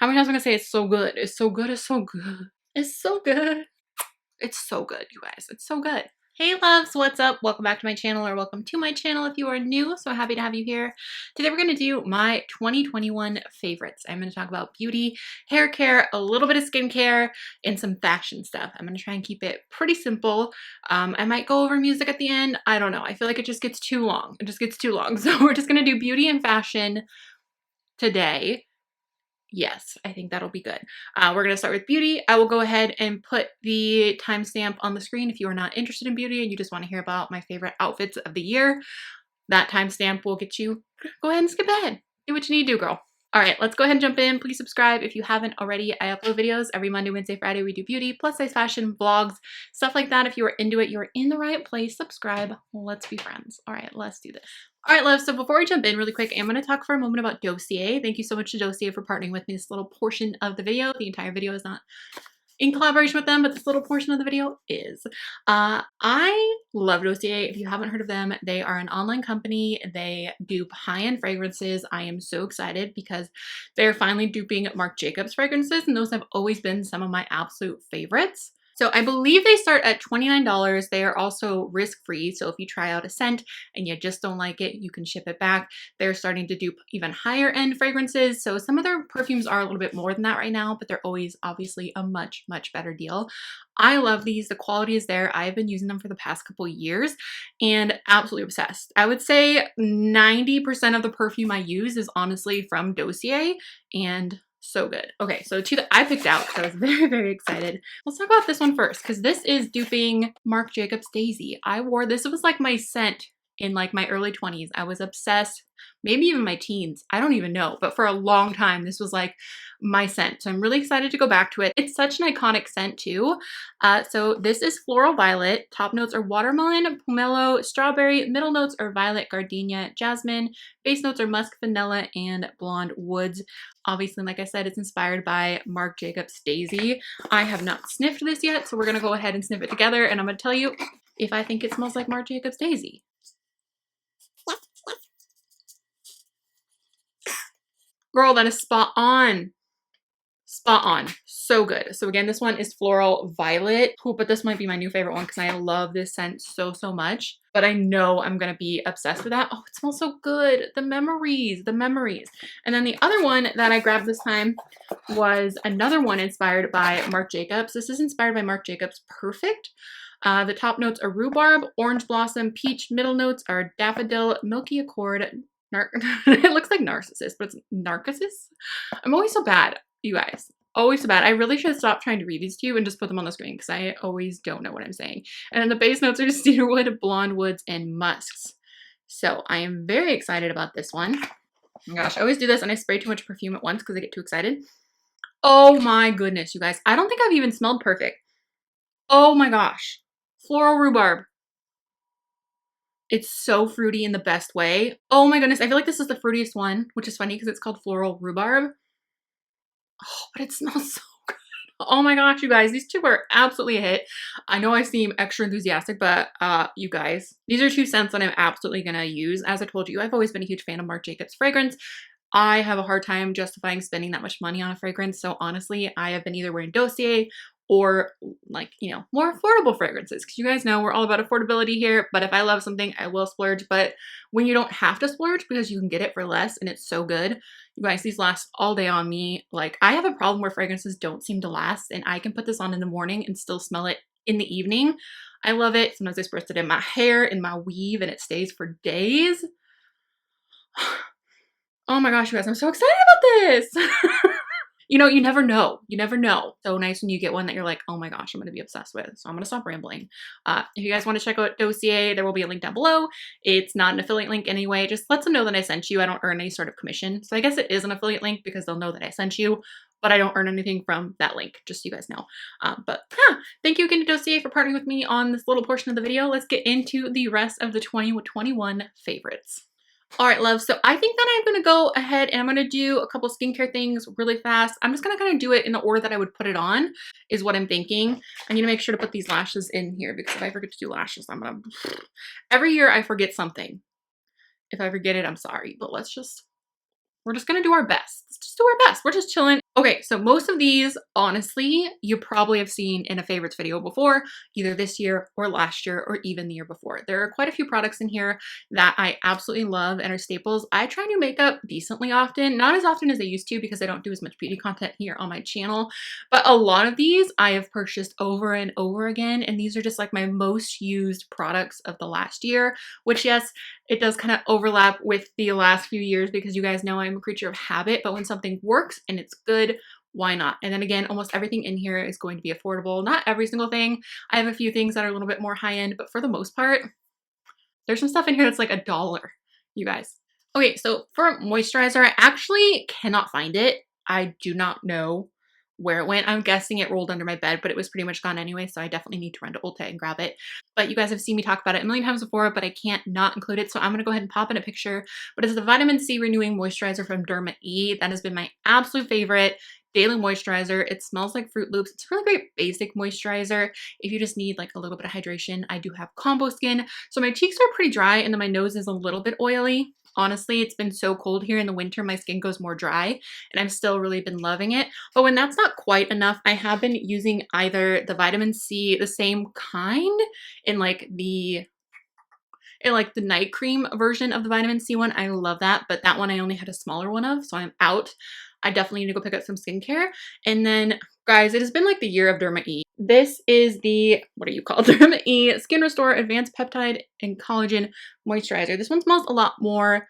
How many times am I gonna say it's so good? It's so good. It's so good. It's so good. It's so good, you guys. It's so good. Hey loves, what's up? Welcome back to my channel, or welcome to my channel if you are new. So happy to have you here. Today we're going to do my 2021 favorites. I'm going to talk about beauty, hair care, a little bit of skincare, and some fashion stuff. I'm going to try and keep it pretty simple. I might go over music at the end. I don't know. I feel like it just gets too long. It just gets too long. So we're just going to do beauty and fashion today. Yes, I think that'll be good. We're going to start with beauty. I will go ahead and put the timestamp on the screen if you are not interested in beauty and you just want to hear about my favorite outfits of the year. That timestamp will get you. Go ahead and skip ahead. Do what you need to do, girl. All right, let's go ahead and jump in. Please subscribe if you haven't already. I upload videos every Monday, Wednesday, Friday. We do beauty, plus size fashion, vlogs, stuff like that. If you are into it, you're in the right place. Subscribe. Let's be friends. All right, let's do this. All right, love. So before we jump in really quick, I'm going to talk for a moment about Dossier. Thank you so much to Dossier for partnering with me this little portion of the video. The entire video is not in collaboration with them, but this little portion of the video is. I love Dossier. If you haven't heard of them, they are an online company. They dupe high-end fragrances. I am so excited because they're finally duping Marc Jacobs fragrances, and those have always been some of my absolute favorites. So I believe they start at $29. They are also risk-free. So if you try out a scent and you just don't like it, you can ship it back. They're starting to dupe even higher end fragrances. So some of their perfumes are a little bit more than that right now, but they're always obviously a much, much better deal. I love these. The quality is there. I've been using them for the past couple years and absolutely obsessed. I would say 90% of the perfume I use is honestly from Dossier, and so good. Okay, so two that I picked out because I was very, very excited. Let's talk about this one first because this is duping Marc Jacobs Daisy. I wore this. It was like my scent in like my early 20s. I was obsessed, maybe even my teens. I don't even know, but for a long time, this was like my scent. So I'm really excited to go back to it. It's such an iconic scent too. So this is Floral Violet. Top notes are watermelon, pomelo, strawberry. Middle notes are violet, gardenia, jasmine. Base notes are musk, vanilla, and blonde woods. Obviously, like I said, it's inspired by Marc Jacobs Daisy. I have not sniffed this yet, so we're going to go ahead and sniff it together, and I'm going to tell you if I think it smells like Marc Jacobs Daisy. Girl, that is spot on. Spot on. So good. So again, this one is Floral Violet. Ooh, but this might be my new favorite one because I love this scent so, so much. But I know I'm going to be obsessed with that. Oh, it smells so good. The memories, the memories. And then the other one that I grabbed this time was another one inspired by Marc Jacobs. This is inspired by Marc Jacobs Perfect. The top notes are rhubarb, orange blossom, peach. Middle notes are daffodil, milky accord. It looks like narcissus, but it's narcissus. I'm always so bad, you guys. Always so bad. I really should stop trying to read these to you and just put them on the screen because I always don't know what I'm saying. And then the base notes are cedarwood, blonde woods, and musks. So I am very excited about this one. Oh my gosh, I always do this and I spray too much perfume at once because I get too excited. Oh my goodness, you guys. I don't think I've even smelled Perfect. Oh my gosh. Floral rhubarb. It's so fruity in the best way. Oh my goodness, I feel like this is the fruitiest one, which is funny because it's called Floral Rhubarb. Oh, but it smells so good. Oh my gosh, you guys, these two are absolutely a hit. I know I seem extra enthusiastic, but you guys, these are two scents that I'm absolutely gonna use. As I told you, I've always been a huge fan of Marc Jacobs fragrance. I have a hard time justifying spending that much money on a fragrance, so honestly, I have been either wearing Dossier or like, you know, more affordable fragrances because you guys know we're all about affordability here. But if I love something, I will splurge. But when you don't have to splurge because you can get it for less and it's so good, you guys, these last all day on me. Like, I have a problem where fragrances don't seem to last, and I can put this on in the morning and still smell it in the evening. I love it. Sometimes I spritz it in my hair, in my weave, and it stays for days. Oh my gosh, you guys, I'm so excited about this. You know, you never know. You never know. So nice when you get one that you're like, oh my gosh, I'm going to be obsessed with. So I'm going to stop rambling. If you guys want to check out Dossier, there will be a link down below. It's not an affiliate link anyway. Just let them know that I sent you. I don't earn any sort of commission. So I guess it is an affiliate link because they'll know that I sent you, but I don't earn anything from that link, just so you guys know. But yeah, thank you again to Dossier for partnering with me on this little portion of the video. Let's get into the rest of the 2021 favorites. All right, love. So I think that I'm going to go ahead and I'm going to do a couple skincare things really fast. I'm just going to kind of do it in the order that I would put it on is what I'm thinking. I need to make sure to put these lashes in here because if I forget to do lashes, I'm going to... Every year I forget something. If I forget it, I'm sorry, but let's just We're just gonna do our best. Let's just do our best. We're just chilling. Okay, so most of these, honestly, you probably have seen in a favorites video before, either this year or last year or even the year before. There are quite a few products in here that I absolutely love and are staples. I try new makeup decently often, not as often as I used to because I don't do as much beauty content here on my channel, but a lot of these I have purchased over and over again, and these are just like my most used products of the last year, which yes, it does kind of overlap with the last few years because you guys know I'm a creature of habit, but when something works and it's good, why not? And then again, almost everything in here is going to be affordable. Not every single thing. I have a few things that are a little bit more high end, but for the most part, there's some stuff in here that's like $1, you guys. Okay, so for moisturizer, I actually cannot find it. I do not know where it went. I'm guessing it rolled under my bed, but it was pretty much gone anyway, so I definitely need to run to Ulta and grab it. But you guys have seen me talk about it a million times before, but I can't not include it, so I'm gonna go ahead and pop in a picture. But it's the Vitamin C Renewing Moisturizer from Derma. That has been my absolute favorite daily moisturizer. It smells like Fruit Loops. It's a really great basic moisturizer if you just need like a little bit of hydration. I do have combo skin, so my cheeks are pretty dry and then my nose is a little bit oily. Honestly, it's been so cold here in the winter, my skin goes more dry and I've still really been loving it. But when that's not quite enough, I have been using either the Vitamin C, the same kind in like the night cream version of the Vitamin C one. I love that, but that one I only had a smaller one of, so I'm out. I definitely need to go pick up some skincare. And then, guys, it has been like the year of Derma. This is the, what are you called? Derma Skin Restore Advanced Peptide and Collagen Moisturizer. This one smells a lot more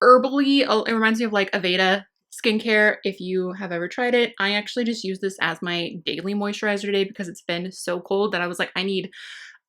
herbally. It reminds me of like Aveda skincare if you have ever tried it. I actually just use this as my daily moisturizer today because it's been so cold that I was like, I need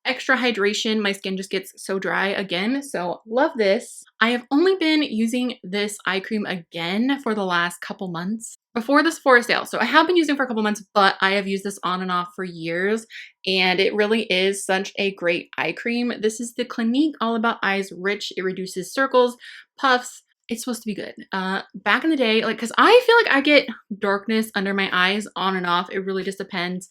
extra hydration. My skin just gets so dry again, so love this. I have only been using this eye cream again for the last couple months before the Sephora sale. So I have been using it for a couple months, but I have used this on and off for years, and it really is such a great eye cream. This is the Clinique All About Eyes Rich. It reduces circles, puffs. It's supposed to be good. Back in the day, like, because I feel like I get darkness under my eyes on and off. It really just depends.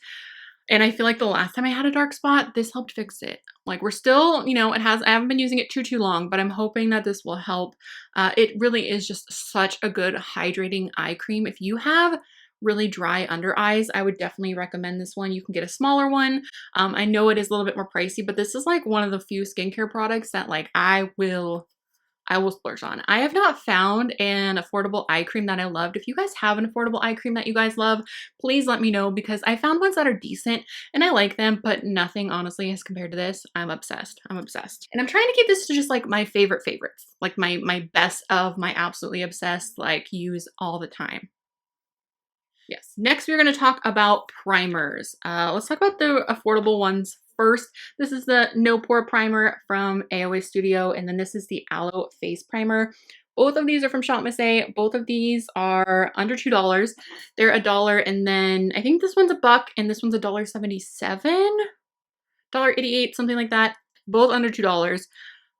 And I feel like the last time I had a dark spot, this helped fix it. Like, we're still, you know, I haven't been using it too long, but I'm hoping that this will help. It really is just such a good hydrating eye cream. If you have really dry under eyes, I would definitely recommend this one. You can get a smaller one. I know it is a little bit more pricey, but this is like one of the few skincare products that like I will splurge on. I have not found an affordable eye cream that I loved. If you guys have an affordable eye cream that you guys love, please let me know because I found ones that are decent and I like them, but nothing honestly as compared to this. I'm obsessed. I'm obsessed. And I'm trying to keep this to just like my favorites, like my best of my absolutely obsessed, like use all the time. Yes. Next, we're going to talk about primers. Let's talk about the affordable ones first. This is the No Pore Primer from AOA Studio, and then this is the Aloe Face Primer. Both of these are from Shop Miss A. Both of these are under $2. They're $1, and then I think this one's $1, and this one's $1.77, $1.88, something like that. Both under $2.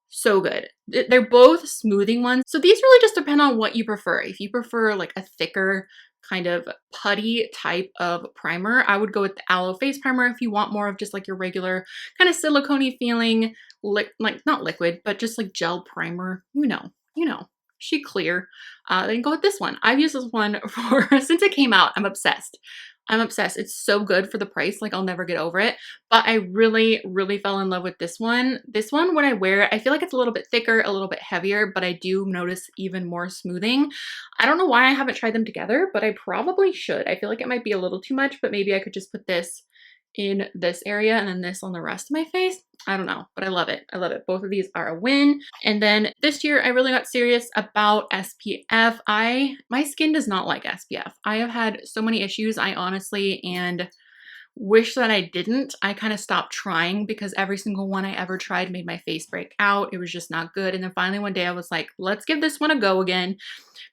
So good. They're both smoothing ones. So these really just depend on what you prefer. If you prefer like a thicker kind of putty type of primer, I would go with the Aloe Face Primer. If you want more of just like your regular kind of silicone-y feeling, like not liquid, but just like gel primer, you know, she clear, then go with this one. I've used this one for, since it came out, I'm obsessed. I'm obsessed. It's so good for the price. Like, I'll never get over it. But I really, really fell in love with this one. This one, when I wear it, I feel like it's a little bit thicker, a little bit heavier, but I do notice even more smoothing. I don't know why I haven't tried them together, but I probably should. I feel like it might be a little too much, but maybe I could just put this in this area and then this on the rest of my face. I don't know, but I love it. I love it. Both of these are a win. And then this year I really got serious about SPF. My skin does not like SPF. I have had so many issues. I honestly wish that I didn't. I kind of stopped trying because every single one I ever tried made my face break out. It was just not good. And then finally one day I was like, let's give this one a go again,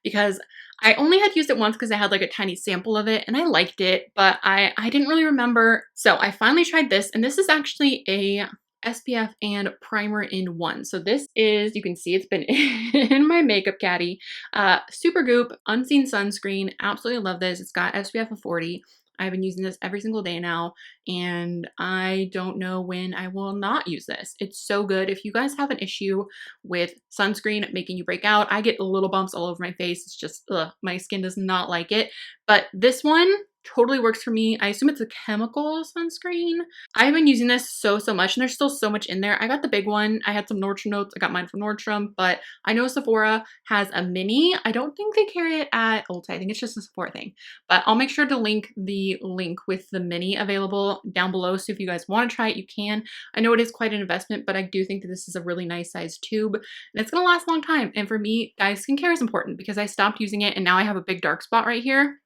because I only had used it once because I had like a tiny sample of it and I liked it, but I didn't really remember. So I finally tried this, and this is actually a SPF and primer in one. So this is, you can see it's been in my makeup caddy. Supergoop Unseen Sunscreen. Absolutely love this. It's got SPF of 40. I've been using this every single day now, and I don't know when I will not use this. It's so good. If you guys have an issue with sunscreen making you break out, I get little bumps all over my face. It's just, ugh, my skin does not like it. But this one totally works for me. I assume it's a chemical sunscreen. I've been using this so much, and there's still so much in there. I got the big one. I had some Nordstrom notes. I got mine from Nordstrom, but I know Sephora has a mini. I don't think they carry it at Ulta. I think it's just a Sephora thing, but I'll make sure to link the link with the mini available down below. So if you guys want to try it, you can. I know it is quite an investment, but I do think that this is a really nice size tube, and it's going to last a long time. And for me, guys, skincare is important because I stopped using it, and now I have a big dark spot right here,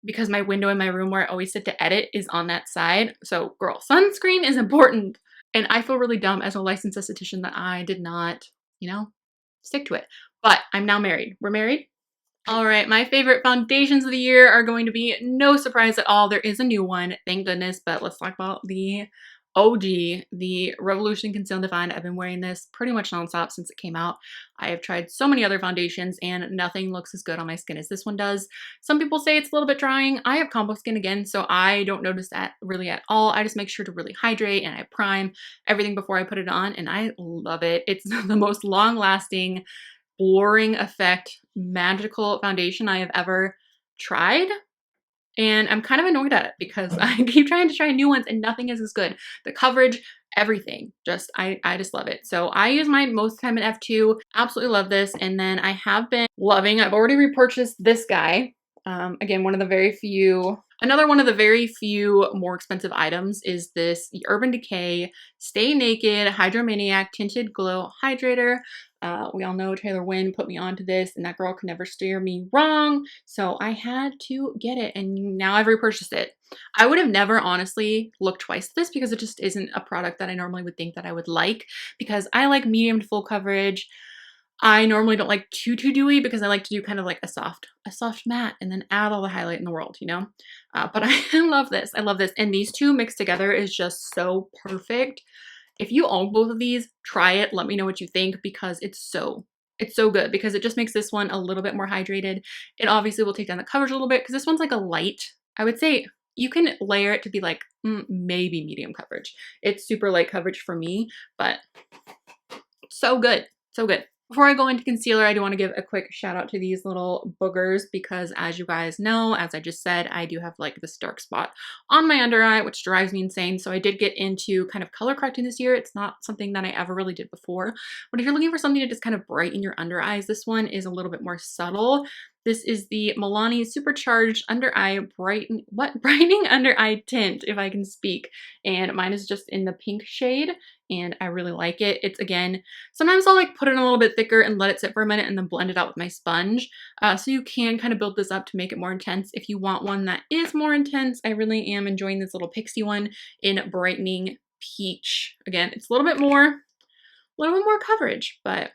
because my window in my room where I always sit to edit is on that side. So girl, sunscreen is important. And I feel really dumb as a licensed esthetician that I did not, you know, stick to it. But I'm now married. We're married. All right, my favorite foundations of the year are going to be no surprise at all. There is a new one, thank goodness, but let's talk about the OG, the Revolution Conceal and Define. I've been wearing this pretty much nonstop since it came out. I have tried so many other foundations and nothing looks as good on my skin as this one does. Some people say it's a little bit drying. I have combo skin again, so I don't notice that really at all. I just make sure to really hydrate and I prime everything before I put it on, and I love it. It's the most long-lasting, blurring effect, magical foundation I have ever tried. And I'm kind of annoyed at it because I keep trying to try new ones and nothing is as good. The coverage, everything, just, I just love it. So I use mine most of the time in F2. Absolutely love this. And then I have been loving, I've already repurchased this guy. Again, another one of the very few more expensive items is this Urban Decay Stay Naked Hydromanic Tinted Glow Hydrator. We all know Taylor Wynn put me onto this, and that girl could never steer me wrong. So I had to get it, and now I've repurchased it. I would have never honestly looked twice at this because it just isn't a product that I normally would think that I would like, because I like medium to full coverage. I normally don't like too dewy because I like to do kind of like a soft matte and then add all the highlight in the world, you know? But I love this. I love this. And these two mixed together is just so perfect. If you own both of these, try it. Let me know what you think, because it's so good, because it just makes this one a little bit more hydrated. It obviously will take down the coverage a little bit because this one's like a light. I would say you can layer it to be like maybe medium coverage. It's super light coverage for me, but so good. So good. Before I go into concealer, I do want to give a quick shout out to these little boogers, because as you guys know, as I just said, I do have like this dark spot on my under eye, which drives me insane. So I did get into kind of color correcting this year. It's not something that I ever really did before, but if you're looking for something to just kind of brighten your under eyes, this one is a little bit more subtle. This is the Milani Supercharged Under Eye Brightening Under Eye Tint, if I can speak. And mine is just in the pink shade, and I really like it. It's, again, sometimes I'll like put it in a little bit thicker and let it sit for a minute and then blend it out with my sponge. So you can kind of build this up to make it more intense. If you want one that is more intense, I really am enjoying this little pixie one in Brightening Peach. Again, it's a little bit more coverage, but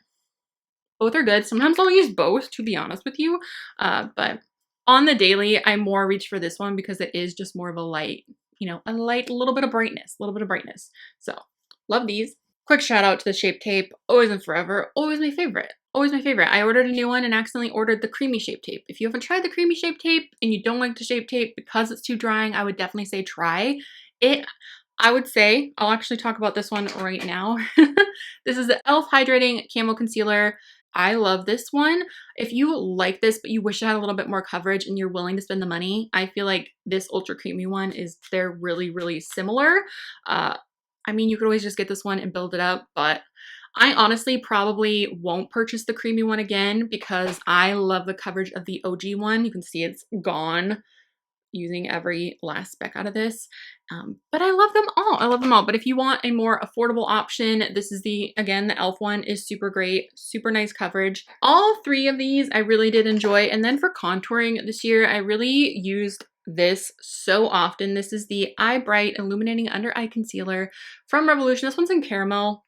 both are good. Sometimes I'll use both, to be honest with you. But on the daily, I more reach for this one because it is just more of a light, you know, a little bit of brightness, So love these. Quick shout out to the Shape Tape. Always and forever. Always my favorite. Always my favorite. I ordered a new one and accidentally ordered the creamy Shape Tape. If you haven't tried the creamy Shape Tape and you don't like the Shape Tape because it's too drying, I would definitely say try it. I would say, I'll actually talk about this one right now. This is the e.l.f. Hydrating Camo Concealer. I love this one. If you like this, but you wish it had a little bit more coverage and you're willing to spend the money, I feel like this ultra creamy one they're really similar. I mean, you could always just get this one and build it up, but I honestly probably won't purchase the creamy one again because I love the coverage of the OG one. You can see it's gone, using every last speck out of this. But I love them all. I love them all. But if you want a more affordable option, this is again, the e.l.f. one is super great, super nice coverage. All three of these I really did enjoy. And then for contouring this year, I really used this so often. This is the Eye Bright Illuminating Under Eye Concealer from Revolution. This one's in caramel,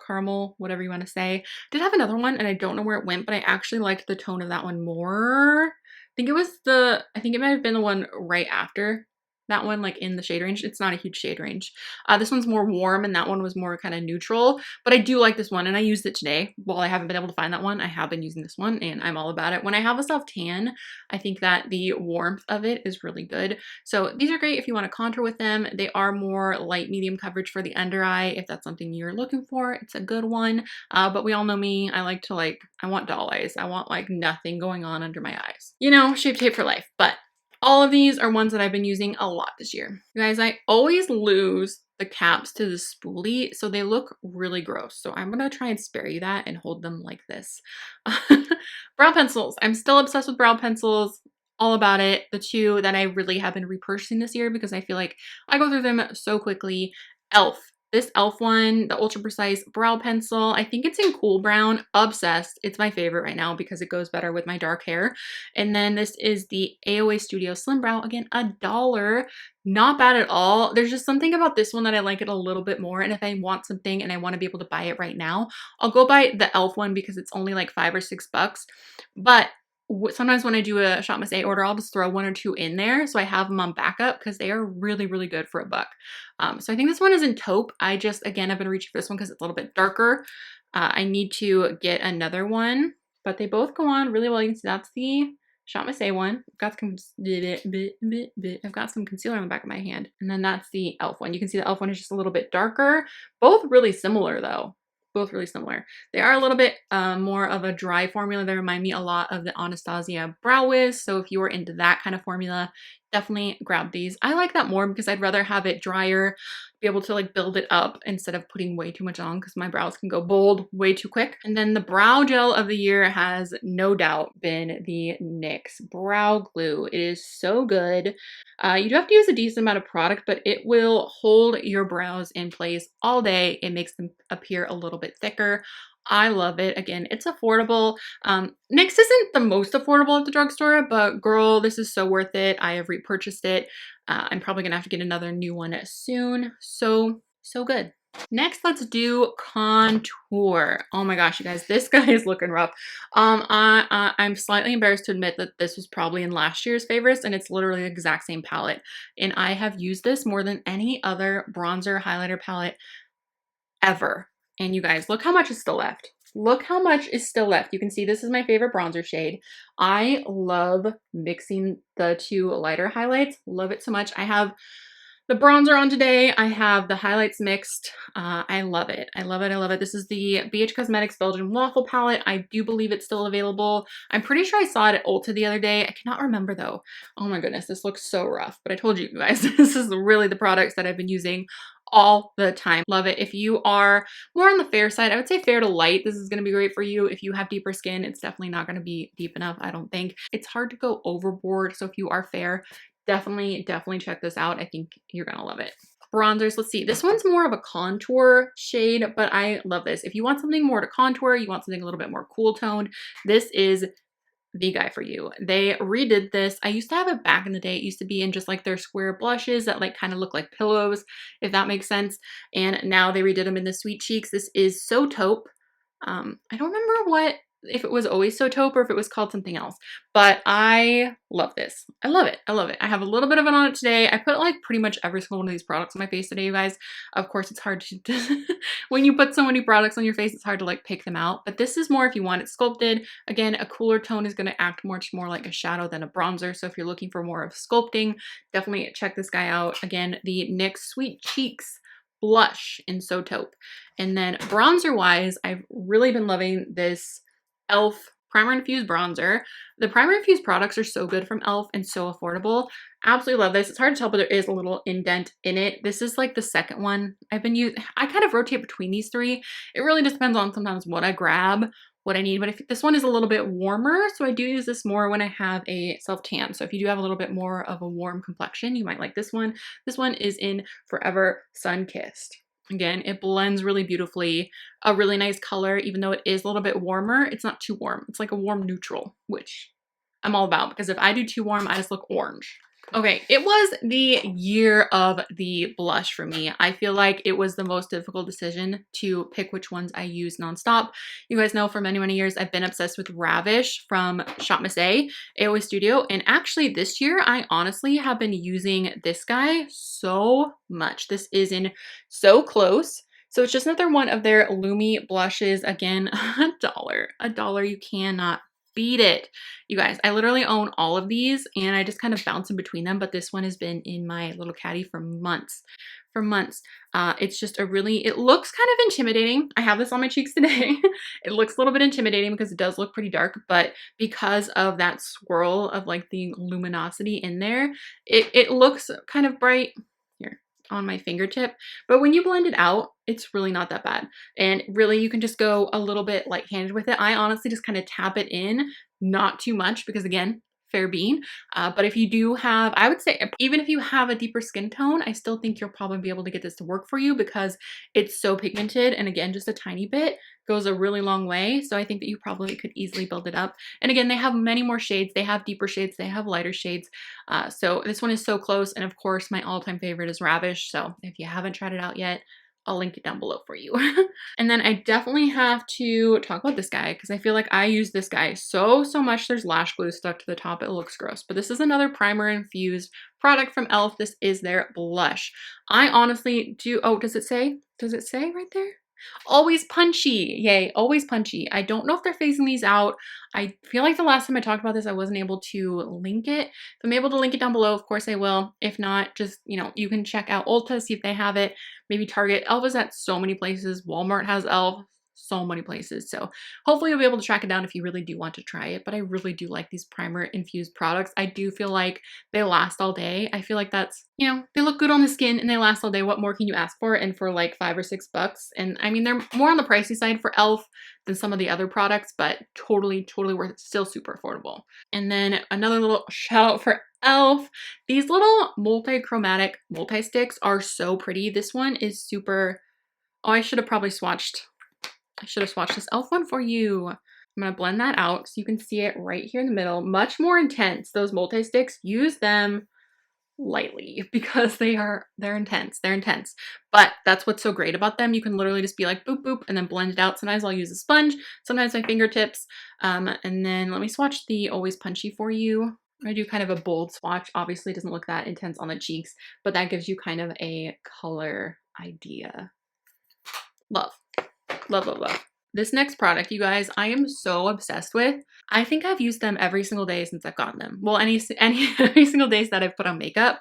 whatever you want to say. I did have another one and I don't know where it went, but I actually liked the tone of that one more. I think it might have been the one right after. that one like in the shade range. It's not a huge shade range. This one's more warm and that one was more kind of neutral, but I do like this one and I used it today. While I haven't been able to find that one, I have been using this one and I'm all about it. When I have a soft tan, I think that the warmth of it is really good. So these are great if you want to contour with them. They are more light medium coverage for the under eye. If that's something you're looking for, it's a good one. But we all know me. I like to I want doll eyes. I want like nothing going on under my eyes. You know, Shape Tape for life. But all of these are ones that I've been using a lot this year. You guys, I always lose the caps to the spoolie, so they look really gross. So I'm gonna try and spare you that and hold them like this. Brow pencils. I'm still obsessed with brow pencils. All about it. The two that I really have been repurchasing this year because I feel like I go through them so quickly. Elf. This Elf one, the Ultra Precise Brow Pencil, I think it's in Cool Brown. Obsessed. It's my favorite right now because it goes better with my dark hair. And then this is the AOA Studio Slim Brow. Again, $1. Not bad at all. There's just something about this one that I like it a little bit more. And if I want something and I want to be able to buy it right now, I'll go buy the Elf one because it's only like $5 or $6. But sometimes when I do a Shop Miss A order, I'll just throw 1 or 2 in there so I have them on backup because they are really, really good for $1. So I think this one is in Taupe. Again, I've been reaching for this one because it's a little bit darker. I need to get another one, but they both go on really well. You can see that's the Shop Miss A one. I've got some concealer on the back of my hand. And then that's the Elf one. You can see the Elf one is just a little bit darker. Both really similar though. Both really similar. They are a little bit more of a dry formula. They remind me a lot of the Anastasia Brow Wiz. So if you are into that kind of formula, definitely grab these. I like that more because I'd rather have it drier, be able to like build it up instead of putting way too much on because my brows can go bold way too quick. And then the brow gel of the year has no doubt been the NYX Brow Glue. It is so good. You do have to use a decent amount of product, but it will hold your brows in place all day. It makes them appear a little bit thicker. I love it. Again, it's affordable. NYX isn't the most affordable at the drugstore, but girl, this is so worth it. I have repurchased it. I'm probably gonna have to get another new one soon. So good. Next, let's do contour. Oh my gosh, you guys, this guy is looking rough. I'm slightly embarrassed to admit that this was probably in last year's favorites, and it's literally the exact same palette. And I have used this more than any other bronzer highlighter palette ever. And you guys, look how much is still left. Look how much is still left. You can see this is my favorite bronzer shade. I love mixing the two lighter highlights. Love it so much. I have the bronzer on today. I have the highlights mixed. I love it. I love it. I love it. This is the BH Cosmetics Belgian Waffle palette. I do believe it's still available. I'm pretty sure I saw it at Ulta the other day. I cannot remember though. Oh my goodness, this looks so rough. But I told you guys, this is really the products that I've been using all the time. Love it. If you are more on the fair side, I would say fair to light, this is going to be great for you. If you have deeper skin, it's definitely not going to be deep enough, I don't think. It's hard to go overboard, so if you are fair, definitely check this out. I think you're going to love it. Bronzers, let's see. This one's more of a contour shade, but I love this. If you want something more to contour, you want something a little bit more cool toned, this is the guy for you. They redid this. I used to have it back in the day. It used to be in just like their square blushes that like kind of look like pillows, if that makes sense. And now they redid them in the Sweet Cheeks. This is So Taupe. I don't remember if it was always So Taupe or if it was called something else, but I love this. I love it. I love it. I have a little bit of it on it today. I put like pretty much every single one of these products on my face today, you guys. Of course, it's hard to, when you put so many products on your face, it's hard to like pick them out, but this is more if you want it sculpted. Again, a cooler tone is going to act much more like a shadow than a bronzer. So if you're looking for more of sculpting, definitely check this guy out. Again, the NYX Sweet Cheeks blush in So Taupe. And then bronzer wise, I've really been loving this e.l.f. Primer Infused Bronzer. The Primer Infused products are so good from e.l.f. and so affordable. Absolutely love this. It's hard to tell, but there is a little indent in it. This is like the second one I've been using. I kind of rotate between these three. It really just depends on sometimes what I grab, what I need. But if this one is a little bit warmer, so I do use this more when I have a self-tan. So if you do have a little bit more of a warm complexion, you might like this one. This one is in Forever Sun Kissed. Again, it blends really beautifully, a really nice color, even though it is a little bit warmer. It's not too warm. It's like a warm neutral, which I'm all about because if I do too warm, I just look orange. Okay, it was the year of the blush for me. I feel like it was the most difficult decision to pick which ones I use nonstop. You guys know for many, many years, I've been obsessed with Ravish from Shop Miss AOA Studio. And actually this year, I honestly have been using this guy so much. This is in So Close. So it's just another one of their Lumi blushes. Again, $1. $1, you cannot beat it. You guys, I literally own all of these and I just kind of bounce in between them, but this one has been in my little caddy for months. It's just a really, it looks kind of intimidating. I have this on my cheeks today. It looks a little bit intimidating because it does look pretty dark, but because of that swirl of like the luminosity in there, it looks kind of bright. Here on my fingertip, but when you blend it out, it's really not that bad. And really you can just go a little bit light-handed with it. I honestly just kind of tap it in, not too much because again, fair bean. But if you do have, I would say even if you have a deeper skin tone, I still think you'll probably be able to get this to work for you because it's so pigmented. And again, just a tiny bit goes a really long way. So I think that you probably could easily build it up. And again, they have many more shades. They have deeper shades. They have lighter shades. So this one is So Close. And of course, my all-time favorite is Ravish. So if you haven't tried it out yet, I'll link it down below for you. And then I definitely have to talk about this guy because I feel like I use this guy so much. There's lash glue stuck to the top. It looks gross. But this is another primer infused product from e.l.f. This is their blush. I honestly do, oh, does it say? Does it say right there? Always punchy. Yay, always punchy. I don't know if they're phasing these out. I feel like the last time I talked about this, I wasn't able to link it. If I'm able to link it down below, of course I will. If not, just, you know, you can check out Ulta, see if they have it. Maybe Target. e.l.f. is at so many places. Walmart has e.l.f. so many places. So hopefully you'll be able to track it down if you really do want to try it. But I really do like these primer infused products. I do feel like they last all day. I feel like that's, you know, they look good on the skin and they last all day. What more can you ask for? And for like $5 or $6. And I mean, they're more on the pricey side for e.l.f. than some of the other products, but totally worth it. Still super affordable. And then another little shout out for e.l.f. These little multi-chromatic multi-sticks are so pretty. This one is super, oh, I should have swatched this e.l.f. one for you. I'm gonna blend that out so you can see it right here in the middle. Much more intense. Those multi-sticks, use them lightly because they're intense. They're intense. But that's what's so great about them. You can literally just be like boop boop and then blend it out. Sometimes I'll use a sponge, sometimes my fingertips. And then let me swatch the Always Punchy for you. I do kind of a bold swatch. Obviously it doesn't look that intense on the cheeks, but that gives you kind of a color idea. Love. Love, love, love. This next product, you guys, I am so obsessed with. I think I've used them every single day since I've gotten them. Well, every single day that I've put on makeup.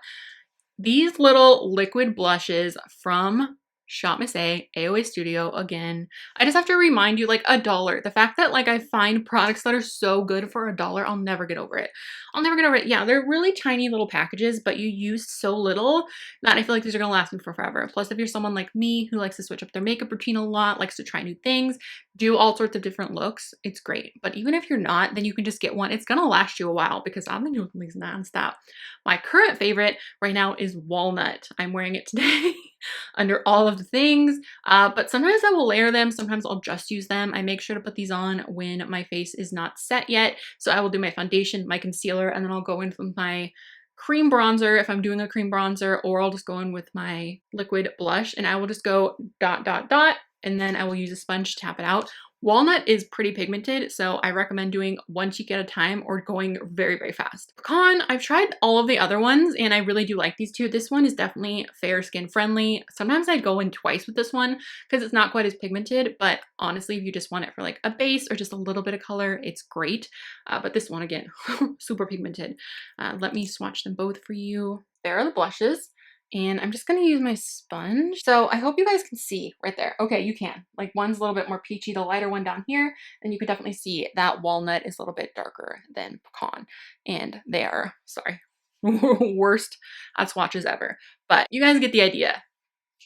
These little liquid blushes from Shop Miss AOA Studio. Again, I just have to remind you, like $1. The fact that like I find products that are so good for $1, I'll never get over it. I'll never get over it. Yeah, they're really tiny little packages, but you use so little that I feel like these are gonna last me for forever. Plus, if you're someone like me who likes to switch up their makeup routine a lot, likes to try new things, do all sorts of different looks, it's great. But even if you're not, then you can just get one. It's gonna last you a while because I've been using these nonstop. My current favorite right now is Walnut. I'm wearing it today under all of the things, but sometimes I will layer them. Sometimes I'll just use them. I make sure to put these on when my face is not set yet. So I will do my foundation, my concealer, and then I'll go in with my cream bronzer if I'm doing a cream bronzer, or I'll just go in with my liquid blush and I will just go dot, dot, dot, and then I will use a sponge to tap it out. Walnut is pretty pigmented, so I recommend doing one cheek at a time or going very, very fast. Pecan, I've tried all of the other ones and I really do like these two. This one is definitely fair skin friendly. Sometimes I go in twice with this one because it's not quite as pigmented, but honestly, if you just want it for like a base or just a little bit of color, it's great. But this one, again, super pigmented. Let me swatch them both for you. There are the blushes. And I'm just going to use my sponge. So I hope you guys can see right there. Okay, you can. Like one's a little bit more peachy, the lighter one down here. And you can definitely see that walnut is a little bit darker than pecan. And they are, sorry, worst at swatches ever. But you guys get the idea.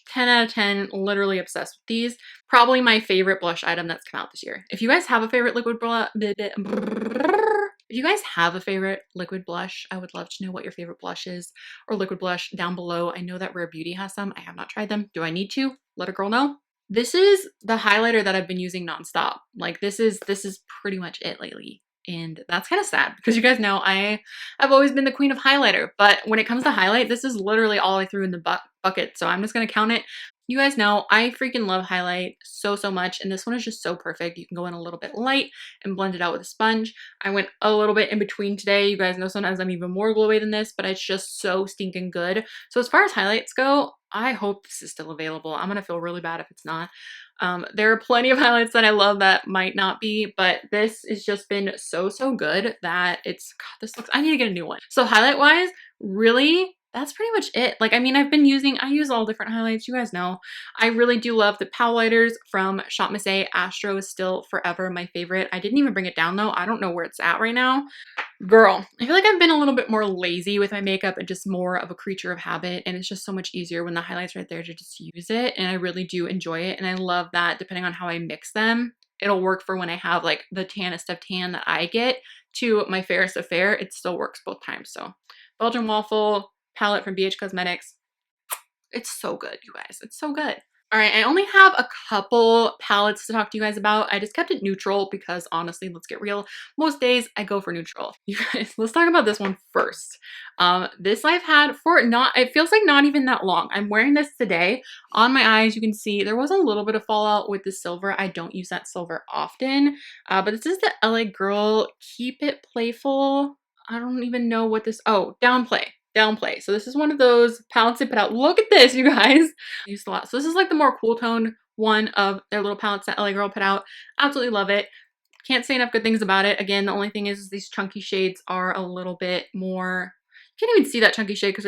10 out of 10, literally obsessed with these. Probably my favorite blush item that's come out this year. If you guys have a favorite liquid blush, if you guys have a favorite liquid blush, I would love to know what your favorite blush is or liquid blush down below. I know that Rare Beauty has some. I have not tried them. Do I need to? Let a girl know. This is the highlighter that I've been using nonstop. Like this is pretty much it lately. and that's kind of sad because you guys know I've always been the queen of highlighter, but when it comes to highlight, this is literally all I threw in the bucket, so I'm just gonna count it. You guys know I freaking love highlight so much, and this one is just so perfect. You can go in a little bit light and blend it out with a sponge. I went a little bit in between today. You guys know sometimes I'm even more glowy than this, but it's just so stinking good. So as far as highlights go, I hope this is still available. I'm gonna feel really bad if it's not. There are plenty of highlights that I love that might not be, but this has just been so good that it's, God, this looks, I need to get a new one. So highlight wise, really, that's pretty much it. Like, I mean, I use all different highlights. You guys know, I really do love the Powlighters from Shop Miss A. Astro is still forever my favorite. I didn't even bring it down though. I don't know where it's at right now. Girl, I feel like I've been a little bit more lazy with my makeup and just more of a creature of habit, and it's just so much easier when the highlight's right there to just use it, and I really do enjoy it, and I love that depending on how I mix them, it'll work for when I have like the tannest of tan that I get to my fairest of fair. It still works both times. So Belgian Waffle palette from BH Cosmetics. It's so good, you guys. It's so good. All right, I only have a couple palettes to talk to you guys about. I just kept it neutral because honestly, let's get real. Most days I go for neutral. You guys, let's talk about this one first. This I've had for it feels like not even that long. I'm wearing this today. On my eyes, you can see there was a little bit of fallout with the silver. I don't use that silver often, but this is the LA Girl Keep It Playful. I don't even know what this, oh, Downplay. So this is one of those palettes they put out. Look at this, you guys. I used a lot. So this is like the more cool tone one of their little palettes that LA Girl put out. Absolutely love it. Can't say enough good things about it. Again, the only thing is these chunky shades are a little bit more, you can't even see that chunky shade because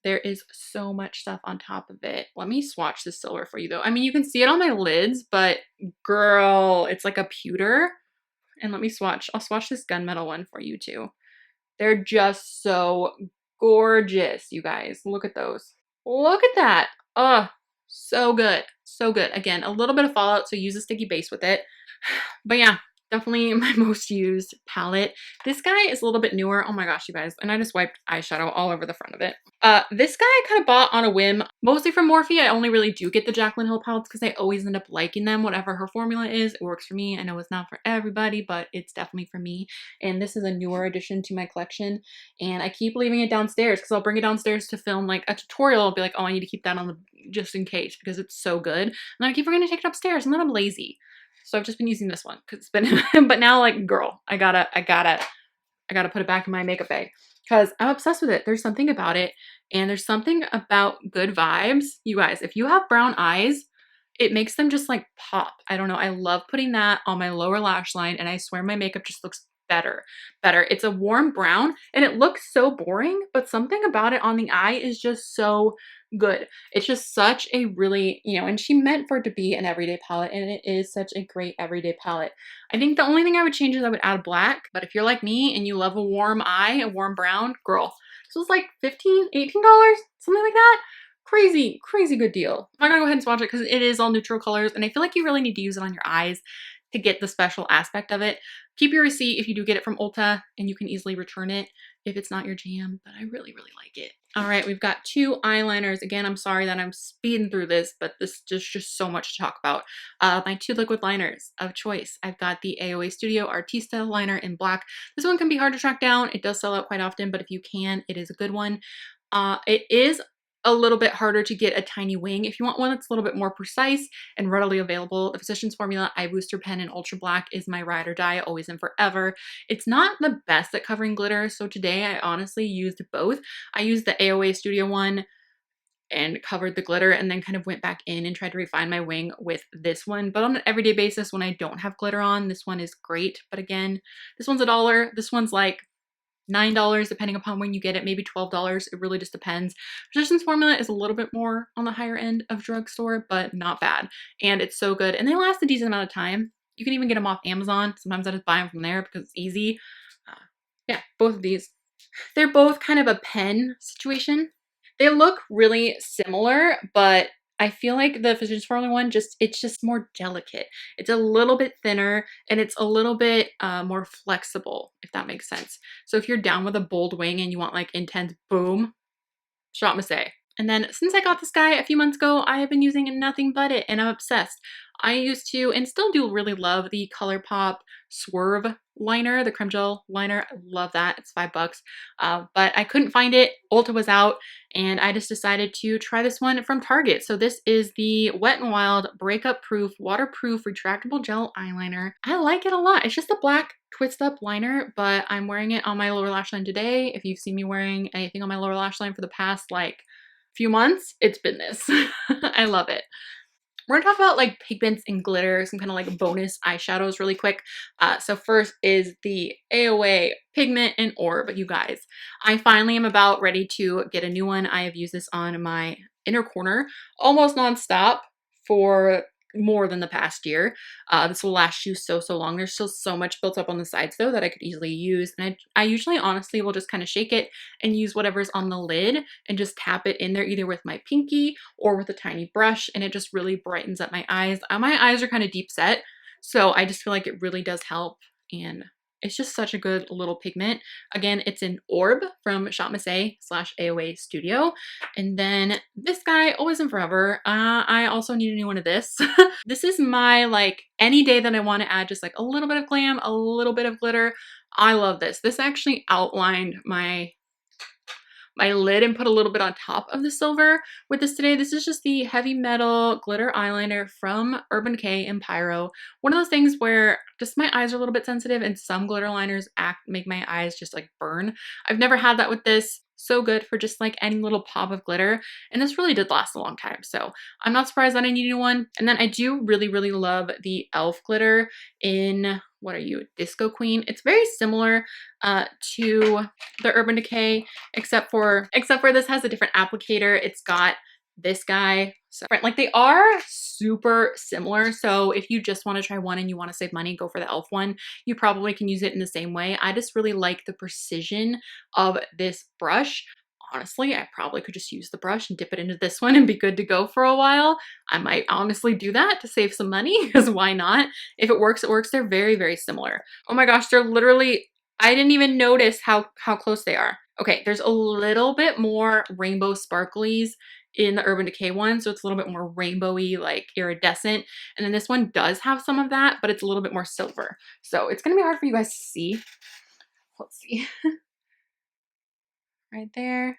there is so much stuff on top of it. Let me swatch this silver for you though. I mean, you can see it on my lids, but girl, it's like a pewter. And let me swatch. I'll swatch this gunmetal one for you too. They're just so gorgeous, you guys. Look at those. Look at that. Oh, so good. So good. Again, a little bit of fallout, so use a sticky base with it. But yeah, definitely my most used palette. This guy is a little bit newer. Oh my gosh, you guys. And I just wiped eyeshadow all over the front of it. This guy I kind of bought on a whim, mostly from Morphe. I only really do get the Jaclyn Hill palettes because I always end up liking them. Whatever her formula is, it works for me. I know it's not for everybody, but it's definitely for me. And this is a newer addition to my collection. And I keep leaving it downstairs because I'll bring it downstairs to film like a tutorial. I'll be like, oh, I need to keep that on the, just in case, because it's so good. And then I keep forgetting to take it upstairs and then I'm lazy. So I've just been using this one because it's been, but now like, girl, I gotta put it back in my makeup bag because I'm obsessed with it. There's something about it, and there's something about good vibes. You guys, if you have brown eyes, it makes them just like pop. I don't know. I love putting that on my lower lash line, and I swear my makeup just looks better. It's a warm brown, and it looks so boring, but something about it on the eye is just so good. It's just such a really, you know, and she meant for it to be an everyday palette, and it is such a great everyday palette. I think the only thing I would change is I would add black, but if you're like me and you love a warm eye, a warm brown, girl, this was like $15, $18, something like that. Crazy good deal. I'm gonna go ahead and swatch it because it is all neutral colors, and I feel like you really need to use it on your eyes to get the special aspect of it. Keep your receipt if you do get it from Ulta, and you can easily return it if it's not your jam, but I really like it. All right, we've got two eyeliners. Again, I'm sorry that I'm speeding through this, but this is just so much to talk about. My two liquid liners of choice. I've got the AOA Studio Artista liner in black. This one can be hard to track down. It does sell out quite often, but if you can, it is a good one. It is a little bit harder to get a tiny wing. If you want one that's a little bit more precise and readily available, the Physicians Formula Eye Booster Pen in Ultra Black is my ride or die, always and forever. It's not the best at covering glitter, so today I honestly used both. I used the AOA Studio one and covered the glitter and then kind of went back in and tried to refine my wing with this one. But on an everyday basis, when I don't have glitter on, this one is great. But again, this one's $1. This one's like $9 depending upon when you get it, maybe $12. It really just depends. Physicians Formula is a little bit more on the higher end of drugstore, but not bad. And it's so good. And they last a decent amount of time. You can even get them off Amazon. Sometimes I just buy them from there because it's easy. Yeah, both of these. They're both kind of a pen situation. They look really similar, but I feel like the Physicians Formula one, it's just more delicate. It's a little bit thinner and it's a little bit more flexible, if that makes sense. So if you're down with a bold wing and you want like intense boom, Shop Miss A. And then since I got this guy a few months ago, I have been using nothing but it, and I'm obsessed. I used to, and still do, really love the ColourPop Swerve liner, the creme gel liner. I love that. It's $5. But I couldn't find it. Ulta was out, and I just decided to try this one from Target. So this is the Wet n Wild Breakup Proof Waterproof Retractable Gel Eyeliner. I like it a lot. It's just a black twist up liner, but I'm wearing it on my lower lash line today. If you've seen me wearing anything on my lower lash line for the past like few months, it's been this. I love it. We're gonna talk about like pigments and glitter, some kind of like bonus eyeshadows really quick. So first is the AOA Pigment and Orb, you guys. I finally am about ready to get a new one. I have used this on my inner corner almost nonstop for more than the past year. This will last you so long. There's still so much built up on the sides though that I could easily use, and I usually honestly will just kind of shake it and use whatever's on the lid and just tap it in there either with my pinky or with a tiny brush, and it just really brightens up my eyes. My eyes are kind of deep set, so I just feel like it really does help, and it's just such a good little pigment. Again, it's an Orb from Shop Miss A/AOA Studio. And then this guy, Always and Forever. I also need a new one of this. This is my, like, any day that I want to add just like a little bit of glam, a little bit of glitter. I love this. This actually outlined my lid and put a little bit on top of the silver with this today. This is just the Heavy Metal Glitter Eyeliner from Urban Decay and Pyro. One of those things where just my eyes are a little bit sensitive, and some glitter liners make my eyes just like burn. I've never had that with this. So good for just like any little pop of glitter, and this really did last a long time, so I'm not surprised that I needed one. And then I do really love the e.l.f. glitter in, what are you, Disco Queen. It's very similar to the Urban Decay, except for this has a different applicator. It's got this guy. So, like, they are super similar. So if you just want to try one and you want to save money, go for the e.l.f. one. You probably can use it in the same way. I just really like the precision of this brush. Honestly, I probably could just use the brush and dip it into this one and be good to go for a while. I might honestly do that to save some money, because why not? If it works, it works. They're very similar. Oh my gosh, they're literally, I didn't even notice how close they are. Okay, there's a little bit more rainbow sparklies in the Urban Decay one, so it's a little bit more rainbowy, like iridescent. And then this one does have some of that, but it's a little bit more silver. So it's gonna be hard for you guys to see. Let's see. Right there.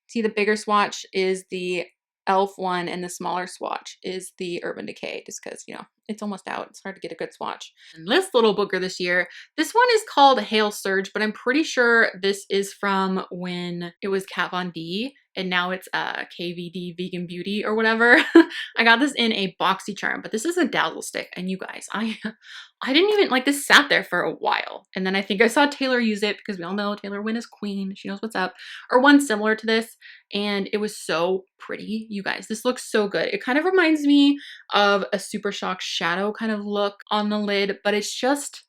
See, the bigger swatch is the e.l.f. one, and the smaller swatch is the Urban Decay, just because, you know, it's almost out. It's hard to get a good swatch. And this little booger this year, this one is called Hail Surge, but I'm pretty sure this is from when it was Kat Von D, and now it's KVD Vegan Beauty or whatever. I got this in a BoxyCharm, but this is a Dazzle Stick, and you guys, I didn't even, like, this sat there for a while, and then I think I saw Taylor use it, because we all know Taylor Wynn is queen. She knows what's up. Or one similar to this, and it was so pretty, you guys. This looks so good. It kind of reminds me of a Super Shock shadow kind of look on the lid, but it's just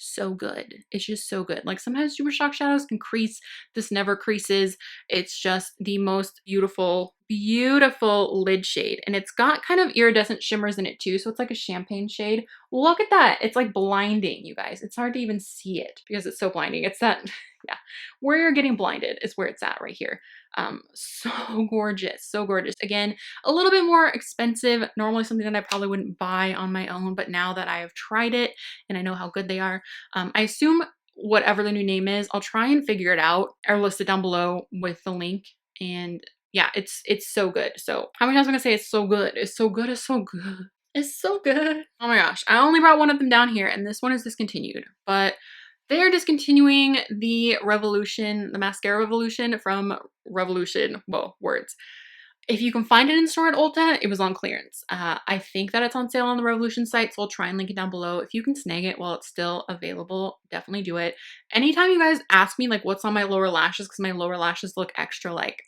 so good. It's just so good. Like, sometimes Super Shock shadows can crease. This never creases. It's just the most beautiful lid shade, and it's got kind of iridescent shimmers in it too, so it's like a champagne shade. Look at that. It's like blinding, you guys. It's hard to even see it because it's so blinding. It's that, yeah, where you're getting blinded is where it's at right here. So gorgeous, so gorgeous. Again, a little bit more expensive, normally something that I probably wouldn't buy on my own, but now that I have tried it and I know how good they are, I assume whatever the new name is, I'll try and figure it out or list it down below with the link. And yeah, it's so good. So how many times am I gonna say it's so good? It's so good, it's so good. It's so good. Oh my gosh, I only brought one of them down here, and this one is discontinued, but they're discontinuing the Revolution, the Mascara Revolution from Revolution, whoa, words. If you can find it in store at Ulta, it was on clearance. I think that it's on sale on the Revolution site, so I'll try and link it down below. If you can snag it while it's still available, definitely do it. Anytime you guys ask me like what's on my lower lashes, because my lower lashes look extra like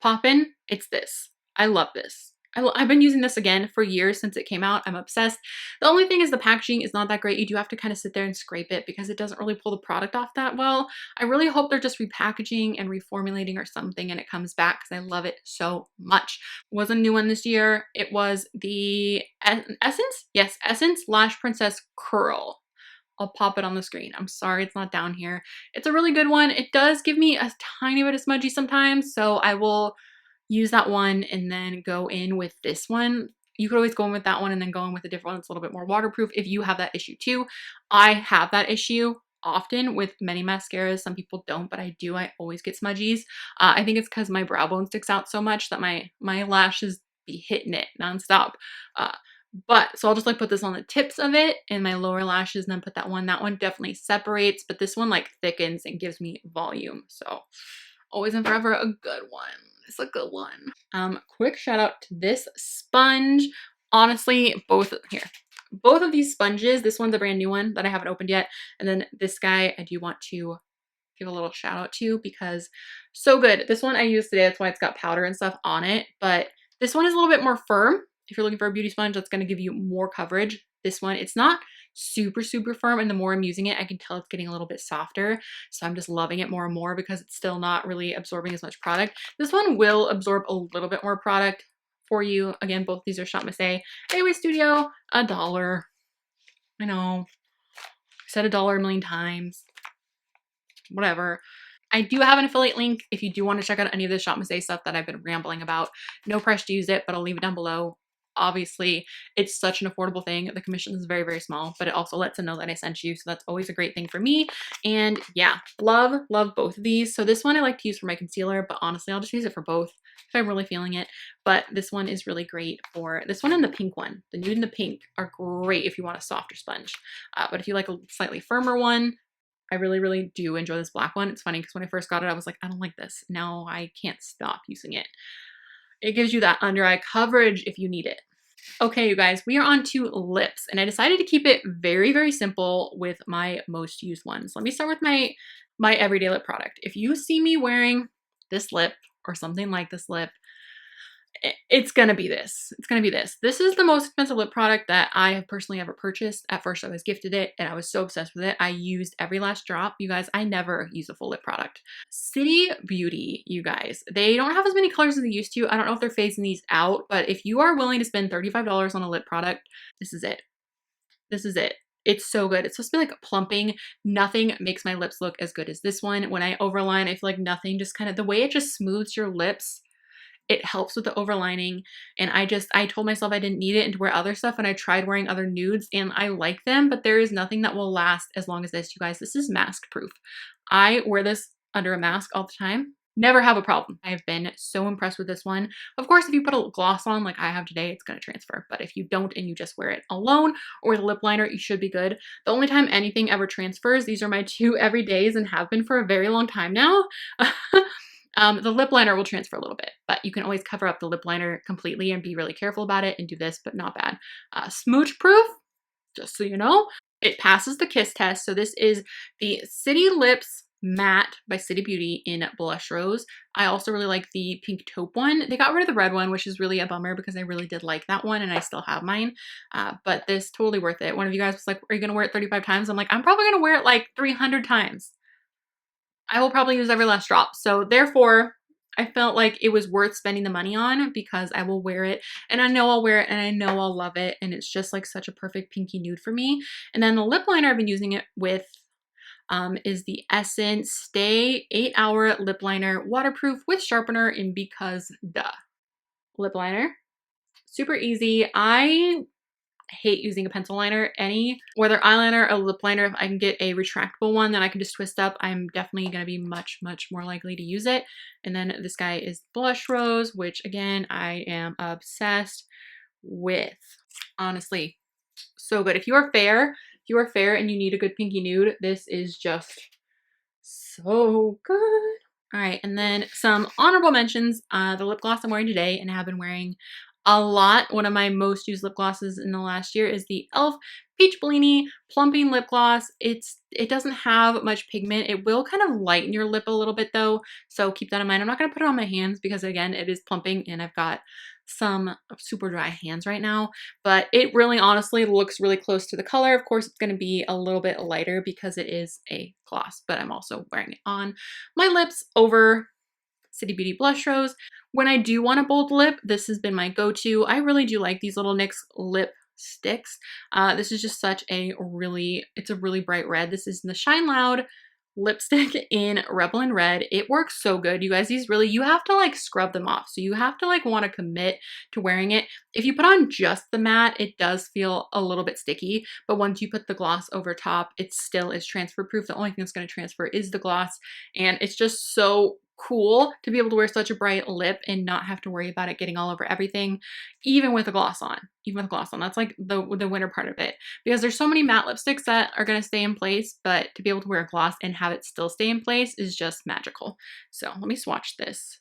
poppin', it's this. I love this. I've been using this again for years since it came out. I'm obsessed. The only thing is the packaging is not that great. You do have to kind of sit there and scrape it because it doesn't really pull the product off that well. I really hope they're just repackaging and reformulating or something and it comes back because I love it so much. Was a new one this year. It was the Essence? Yes, Essence Lash Princess Curl. I'll pop it on the screen. I'm sorry it's not down here. It's a really good one. It does give me a tiny bit of smudgy sometimes, so I will use that one and then go in with this one. You could always go in with that one and then go in with a different one that's a little bit more waterproof if you have that issue too. I have that issue often with many mascaras. Some people don't, but I do. I always get smudgies. I think it's because my brow bone sticks out so much that my lashes be hitting it nonstop. So I'll just like put this on the tips of it and my lower lashes and then put that one. That one definitely separates, but this one like thickens and gives me volume. So always and forever a good one. It's a good one. Quick shout out to this sponge. Honestly, both of these sponges, this one's a brand new one that I haven't opened yet. And then this guy I do want to give a little shout out to because so good. This one I used today. That's why it's got powder and stuff on it. But this one is a little bit more firm. If you're looking for a beauty sponge that's going to give you more coverage, this one, it's not super, super firm. And the more I'm using it, I can tell it's getting a little bit softer. So I'm just loving it more and more because it's still not really absorbing as much product. This one will absorb a little bit more product for you. Again, both these are Shop Miss A. Anyway, Studio, $1. I know. I said $1 a million times. Whatever. I do have an affiliate link if you do want to check out any of the Shop Miss A stuff that I've been rambling about. No pressure to use it, but I'll leave it down below. Obviously, it's such an affordable thing. The commission is very, very small, but it also lets them know that I sent you. So that's always a great thing for me. And yeah, love both of these. So this one I like to use for my concealer, but honestly, I'll just use it for both if I'm really feeling it. But this one is really great for this one and the pink one. The nude and the pink are great if you want a softer sponge. But if you like a slightly firmer one, I really, really do enjoy this black one. It's funny because when I first got it, I was like, I don't like this. Now I can't stop using it. It gives you that under eye coverage if you need it. Okay, you guys, we are on to lips, and I decided to keep it very, very simple with my most used ones. Let me start with my everyday lip product. If you see me wearing this lip or something like this lip, it's gonna be this. It's gonna be this. This is the most expensive lip product that I have personally ever purchased. At first, I was gifted it, and I was so obsessed with it. I used every last drop. You guys, I never use a full lip product. City Beauty, you guys. They don't have as many colors as they used to. I don't know if they're phasing these out, but if you are willing to spend $35 on a lip product, this is it. This is it. It's so good. It's supposed to be like plumping. Nothing makes my lips look as good as this one. When I overline, I feel like nothing, just kind of the way it just smooths your lips. It helps with the overlining, and I told myself I didn't need it and to wear other stuff, and I tried wearing other nudes and I like them, but there is nothing that will last as long as this, you guys. This is mask proof. I wear this under a mask all the time. Never have a problem. I've been so impressed with this one. Of course, if you put a gloss on like I have today, it's going to transfer, but if you don't and you just wear it alone or with a lip liner, you should be good. The only time anything ever transfers, these are my two everydays and have been for a very long time now. The lip liner will transfer a little bit, but you can always cover up the lip liner completely and be really careful about it and do this, but not bad. Smooch proof, just so you know, it passes the kiss test. So this is the City Lips Matte by City Beauty in Blush Rose. I also really like the pink taupe one. They got rid of the red one, which is really a bummer because I really did like that one and I still have mine. But this totally worth it. One of you guys was like, are you going to wear it 35 times? I'm like, I'm probably going to wear it like 300 times. I will probably use every last drop. So therefore, I felt like it was worth spending the money on because I will wear it and I know I'll wear it and I know I'll love it. And it's just like such a perfect pinky nude for me. And then the lip liner I've been using it with is the Essence Stay 8-Hour Lip Liner, waterproof with sharpener in Because Duh. Lip liner, super easy. I hate using a pencil liner. Whether eyeliner or lip liner, if I can get a retractable one that I can just twist up, I'm definitely going to be much, much more likely to use it. And then this guy is Blush Rose, which again, I am obsessed with. Honestly, so good. If you are fair and you need a good pinky nude, this is just so good. All right, and then some honorable mentions. The lip gloss I'm wearing today and have been wearing a lot. One of my most used lip glosses in the last year is the e.l.f. Peach Bellini Plumping Lip Gloss. It doesn't have much pigment. It will kind of lighten your lip a little bit though, so keep that in mind. I'm not going to put it on my hands because again, it is plumping and I've got some super dry hands right now, but it really honestly looks really close to the color. Of course, it's going to be a little bit lighter because it is a gloss, but I'm also wearing it on my lips over City Beauty Blush Rose. When I do want a bold lip, this has been my go-to. I really do like these little NYX lip Sticks. This is just such a really, it's a really bright red. This is the Shine Loud lipstick in Rebel and Red. It works so good, you guys. These really, you have to like scrub them off. So you have to like want to commit to wearing it. If you put on just the matte, it does feel a little bit sticky, but once you put the gloss over top, it still is transfer proof. The only thing that's going to transfer is the gloss, and it's just so cool to be able to wear such a bright lip and not have to worry about it getting all over everything, even with a gloss on. Even with a gloss on, that's like the winner part of it, because there's so many matte lipsticks that are going to stay in place, but to be able to wear a gloss and have it still stay in place is just magical. So let me swatch this.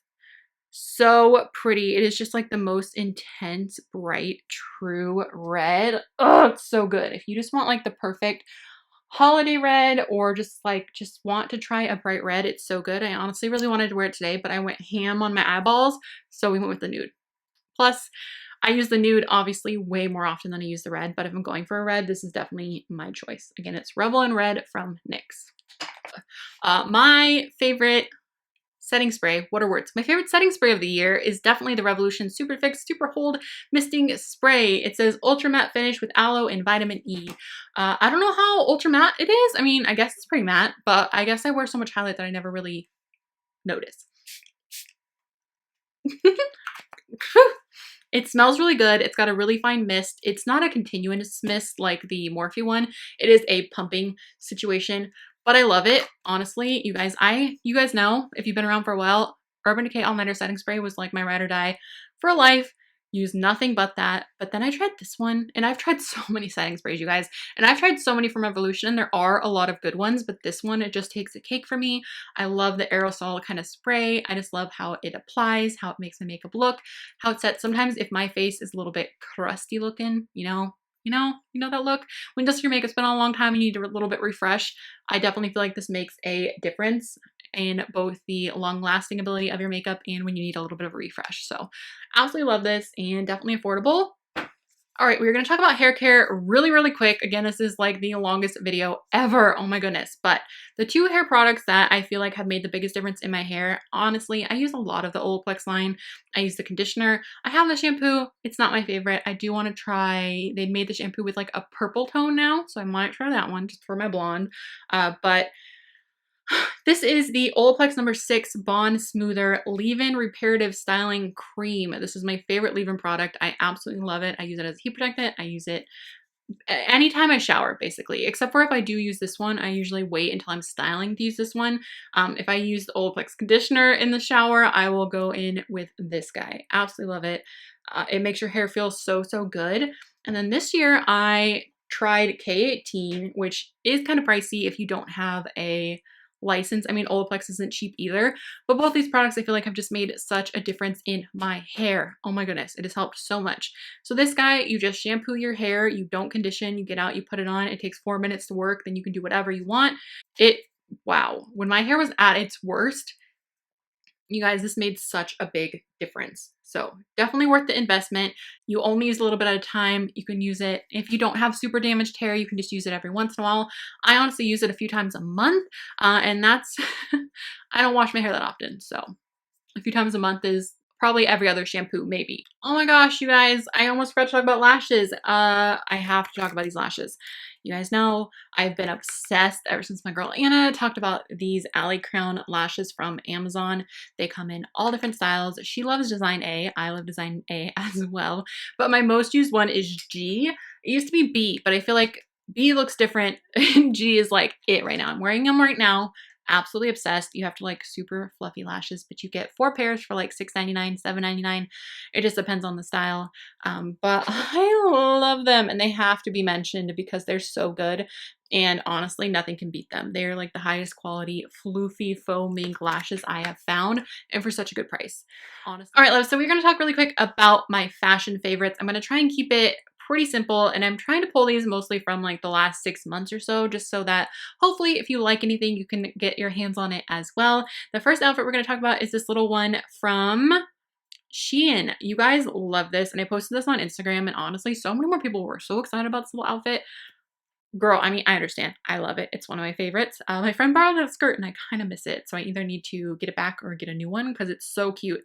So pretty. It is just like the most intense, bright, true red. Oh, it's so good. If you just want like the perfect holiday red, or just want to try a bright red, it's so good. I honestly really wanted to wear it today, but I went ham on my eyeballs, so we went with the nude. Plus, I use the nude obviously way more often than I use the red, but if I'm going for a red, this is definitely my choice. Again, it's Rebel and Red from NYX. My favorite setting spray, what are words? My favorite setting spray of the year is definitely the Revolution Super Fix Super Hold Misting Spray. It says ultra matte finish with aloe and vitamin E. I don't know how ultra matte it is. I mean, I guess it's pretty matte, but I guess I wear so much highlight that I never really notice. It smells really good. It's got a really fine mist. It's not a continuous mist like the Morphe one. It is a pumping situation, but I love it. Honestly, you guys know, if you've been around for a while, Urban Decay All Nighter Setting Spray was like my ride or die for life. Use nothing but that. But then I tried this one, and I've tried so many setting sprays, you guys, and I've tried so many from Revolution. There are a lot of good ones, but this one, it just takes a cake for me. I love the aerosol kind of spray. I just love how it applies, how it makes my makeup look, how it sets. Sometimes if my face is a little bit crusty looking, you know that look when just your makeup's been on a long time, you need a little bit refresh. I definitely feel like this makes a difference in both the long-lasting ability of your makeup and when you need a little bit of a refresh. So absolutely love this, and definitely affordable. All right, we're going to talk about hair care really, really quick. Again, this is like the longest video ever. Oh my goodness. But the two hair products that I feel like have made the biggest difference in my hair, honestly, I use a lot of the Olaplex line. I use the conditioner. I have the shampoo. It's not my favorite. I do want to try, they made the shampoo with like a purple tone now, so I might try that one just for my blonde. But this is the Olaplex number 6 Bond Smoother Leave-In Reparative Styling Cream. This is my favorite leave-in product. I absolutely love it. I use it as a heat protectant. I use it anytime I shower, basically. Except for if I do use this one, I usually wait until I'm styling to use this one. If I use the Olaplex conditioner in the shower, I will go in with this guy. Absolutely love it. It makes your hair feel so, so good. And then this year, I tried K18, which is kind of pricey if you don't have a license. I mean, Olaplex isn't cheap either, but both these products I feel like have just made such a difference in my hair. Oh my goodness, it has helped so much. So this guy, you just shampoo your hair, you don't condition, you get out, you put it on, it takes 4 minutes to work, then you can do whatever you want. Wow, when my hair was at its worst, you guys, this made such a big difference. So definitely worth the investment. You only use a little bit at a time. You can use it if you don't have super damaged hair. You can just use it every once in a while. I honestly use it a few times a month, and that's I don't wash my hair that often, so a few times a month is probably every other shampoo, maybe. Oh my gosh, you guys, I almost forgot to talk about lashes. I have to talk about these lashes. You guys know I've been obsessed ever since my girl Anna talked about these Alley Crown lashes from Amazon. They come in all different styles. She loves design A. I love design A as well. But my most used one is G. It used to be B, but I feel like B looks different. G is like it right now. I'm wearing them right now. Absolutely obsessed. You have to like super fluffy lashes, but you get 4 pairs for like $6.99, $7.99. It just depends on the style. But I love them, and they have to be mentioned because they're so good. And honestly, nothing can beat them. They're like the highest quality floofy faux mink lashes I have found, and for such a good price. Honestly. All right, love. So we're going to talk really quick about my fashion favorites. I'm going to try and keep it pretty simple, and I'm trying to pull these mostly from like the last 6 months or so, just so that hopefully if you like anything, you can get your hands on it as well. The first outfit we're going to talk about is this little one from Shein. You guys love this, and I posted this on Instagram, and honestly, so many more people were so excited about this little outfit. Girl, I mean, I understand. I love it. It's one of my favorites. My friend borrowed that skirt, and I kind of miss it, so I either need to get it back or get a new one because it's so cute.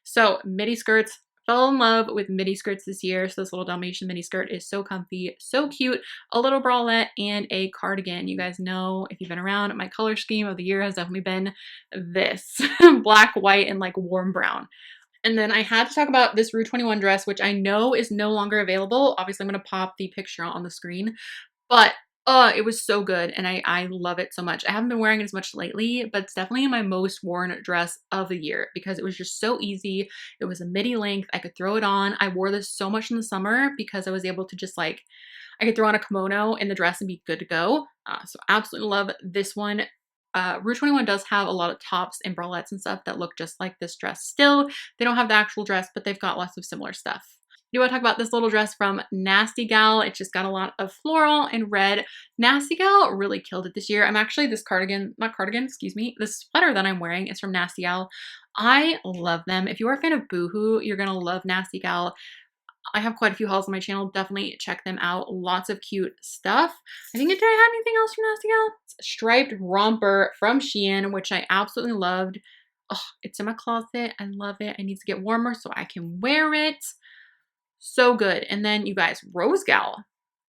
So midi skirts, fell in love with midi skirts this year. So this little Dalmatian mini skirt is so comfy, so cute. A little bralette and a cardigan. You guys know, if you've been around, my color scheme of the year has definitely been this. Black, white, and like warm brown. And then I had to talk about this Rue 21 dress, which I know is no longer available. Obviously, I'm going to pop the picture on the screen. But it was so good, and I love it so much. I haven't been wearing it as much lately, but it's definitely my most worn dress of the year because it was just so easy. It was a midi length. I could throw it on. I wore this so much in the summer because I was able to just like, I could throw on a kimono in the dress and be good to go. So absolutely love this one. Rue 21 does have a lot of tops and bralettes and stuff that look just like this dress still. They don't have the actual dress, but they've got lots of similar stuff. Do want to talk about this little dress from Nasty Gal. It just got a lot of floral and red. Nasty Gal really killed it this year. I'm actually this this sweater that I'm wearing is from Nasty Gal. I love them. If you are a fan of Boohoo, you're going to love Nasty Gal. I have quite a few hauls on my channel. Definitely check them out. Lots of cute stuff. Did I have anything else from Nasty Gal? Striped romper from Shein, which I absolutely loved. Oh, it's in my closet. I love it. It needs to get warmer so I can wear it. So good. And then you guys, Rose Gal.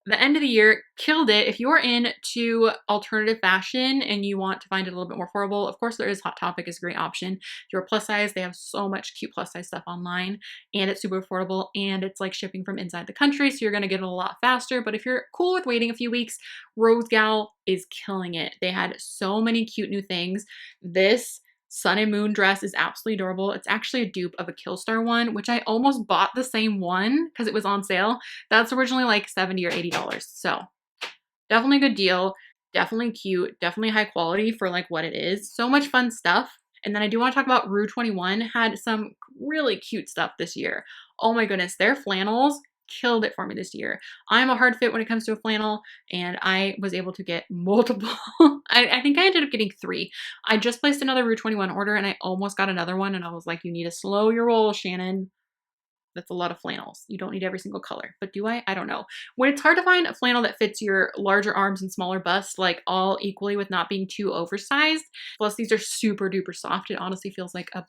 The end of the year killed it. If you're into alternative fashion and you want to find it a little bit more affordable, of course there is Hot Topic is a great option. If you're plus size, they have so much cute plus size stuff online and it's super affordable and it's like shipping from inside the country, so you're going to get it a lot faster. But if you're cool with waiting a few weeks, Rose Gal is killing it. They had so many cute new things. This Sun and Moon dress is absolutely adorable. It's actually a dupe of a Killstar one, which I almost bought the same one because it was on sale. That's originally like $70 or $80. So definitely a good deal. Definitely cute. Definitely high quality for like what it is. So much fun stuff. And then I do want to talk about Rue 21 had some really cute stuff this year. Oh my goodness, their flannels killed it for me this year. I'm a hard fit when it comes to a flannel, and I was able to get multiple. I think I ended up getting 3. I just placed another Rue 21 order and I almost got another one, and I was like, you need to slow your roll, Shannon. That's a lot of flannels. You don't need every single color. But do I? I don't know. When it's hard to find a flannel that fits your larger arms and smaller bust, like all equally with not being too oversized. Plus these are super duper soft. It honestly feels like a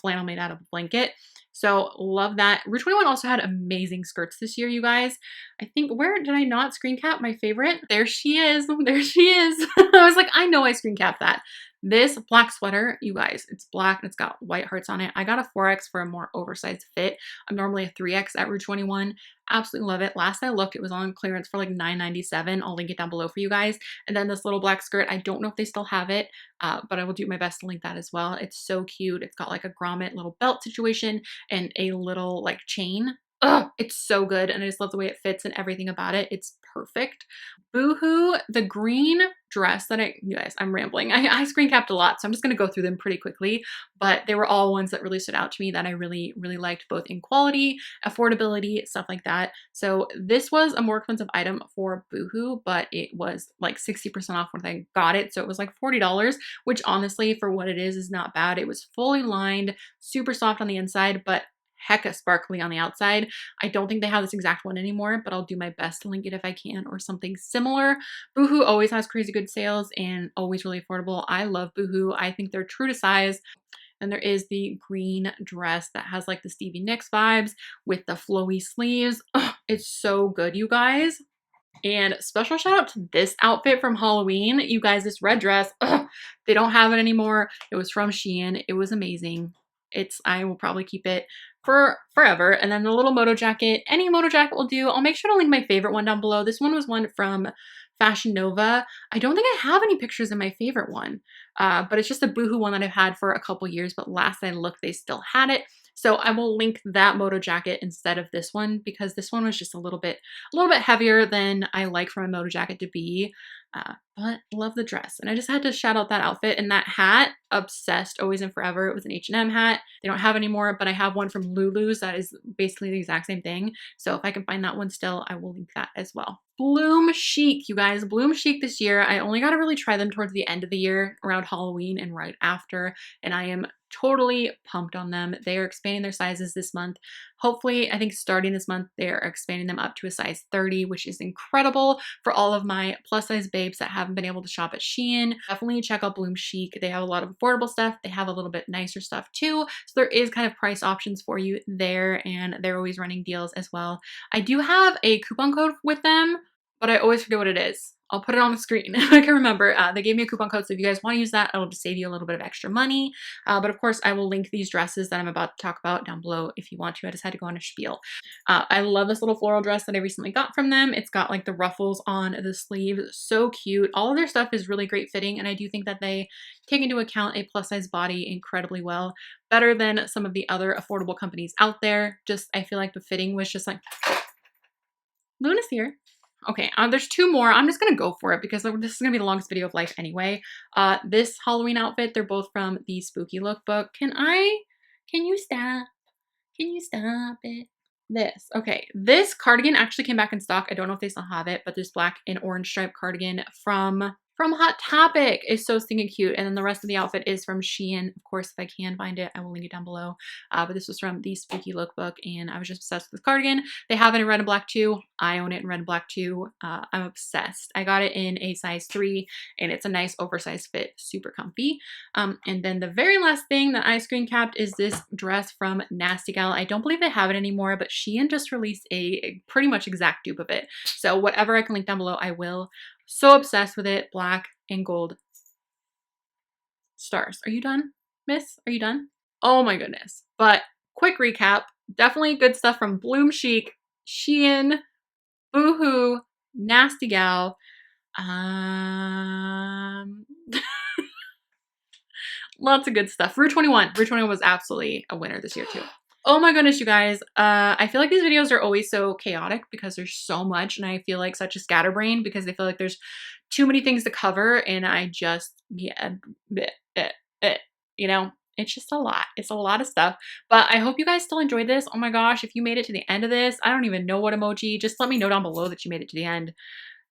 flannel made out of a blanket. So love that. Rue 21 also had amazing skirts this year, you guys. I think, where did I not screen cap my favorite? There she is. There she is. I was like, I know I screen capped that. This black sweater, you guys, it's black and it's got white hearts on it. I got a 4X for a more oversized fit. I'm normally a 3X at Rue 21. Absolutely love it. Last I looked, it was on clearance for like $9.97. I'll link it down below for you guys. And then this little black skirt, I don't know if they still have it, but I will do my best to link that as well. It's so cute. It's got like a grommet little belt situation and a little like chain. Oh, it's so good. And I just love the way it fits and everything about it. It's perfect. Boohoo, the green dress that you guys, I'm rambling. I screen capped a lot, so I'm just going to go through them pretty quickly, but they were all ones that really stood out to me that I really, really liked, both in quality, affordability, stuff like that. So this was a more expensive item for Boohoo, but it was like 60% off when I got it. So it was like $40, which honestly for what it is not bad. It was fully lined, super soft on the inside, but hecka sparkly on the outside. I don't think they have this exact one anymore, but I'll do my best to link it if I can, or something similar. Boohoo always has crazy good sales and always really affordable. I love Boohoo. I think they're true to size. And there is the green dress that has like the Stevie Nicks vibes with the flowy sleeves. Oh, it's so good, you guys. And special shout out to this outfit from Halloween. You guys, this red dress, they don't have it anymore. It was from Shein. It was amazing. I will probably keep it for forever. And then the little moto jacket, any moto jacket will do. I'll make sure to link my favorite one down below. This one was one from Fashion Nova. I don't think I have any pictures of my favorite one, but it's just a Boohoo one that I've had for a couple years, but last I looked, they still had it. So I will link that moto jacket instead of this one, because this one was just a little bit heavier than I like from a moto jacket to be. But love the dress. And I just had to shout out that outfit. And that hat, obsessed, always and forever. It was an H&M hat. They don't have anymore, but I have one from Lulu's that is basically the exact same thing. So if I can find that one still, I will link that as well. Bloom Chic, you guys. Bloom Chic this year, I only got to really try them towards the end of the year, around Halloween and right after. And I am totally pumped on them. They are expanding their sizes this month. Hopefully, I think starting this month, they're expanding them up to a size 30, which is incredible for all of my plus size babes that haven't been able to shop at Shein. Definitely check out Bloom Chic. They have a lot of affordable stuff. They have a little bit nicer stuff too. So there is kind of price options for you there, and they're always running deals as well. I do have a coupon code with them, but I always forget what it is. I'll put it on the screen if I can remember. They gave me a coupon code, so if you guys want to use that, it'll just save you a little bit of extra money. But of course, I will link these dresses that I'm about to talk about down below if you want to. I just had to go on a spiel. I love this little floral dress that I recently got from them. It's got like the ruffles on the sleeve. So cute. All of their stuff is really great fitting, and I do think that they take into account a plus size body incredibly well. Better than some of the other affordable companies out there. Just, I feel like the fitting was just like... Luna's here. Okay, there's two more. I'm just going to go for it because this is going to be the longest video of life anyway. This Halloween outfit, they're both from the Spooky Lookbook. Can you stop? Can you stop it? This. Okay, this cardigan actually came back in stock. I don't know if they still have it, but this black and orange striped cardigan from Hot Topic is so stinking cute. And then the rest of the outfit is from Shein. Of course, if I can find it, I will link it down below. But this was from the Spooky Lookbook, and I was just obsessed with this cardigan. They have it in red and black too. I own it in red and black too. I'm obsessed. I got it in a size 3, and it's a nice oversized fit, super comfy. And then the very last thing that I screen capped is this dress from Nasty Gal. I don't believe they have it anymore, but Shein just released a pretty much exact dupe of it. So whatever I can link down below, I will. So obsessed with it. Black and gold stars. Are you done, miss? Are you done? Oh my goodness. But quick recap. Definitely good stuff from Bloom Chic, Shein, Boohoo, Nasty Gal. Lots of good stuff. Rue 21. Rue 21 was absolutely a winner this year too. Oh my goodness, you guys. I feel like these videos are always so chaotic because there's so much, and I feel like such a scatterbrain because I feel like there's too many things to cover, and I just, yeah, you know, it's just a lot. It's a lot of stuff, but I hope you guys still enjoyed this. Oh my gosh, if you made it to the end of this, I don't even know what emoji. Just let me know down below that you made it to the end.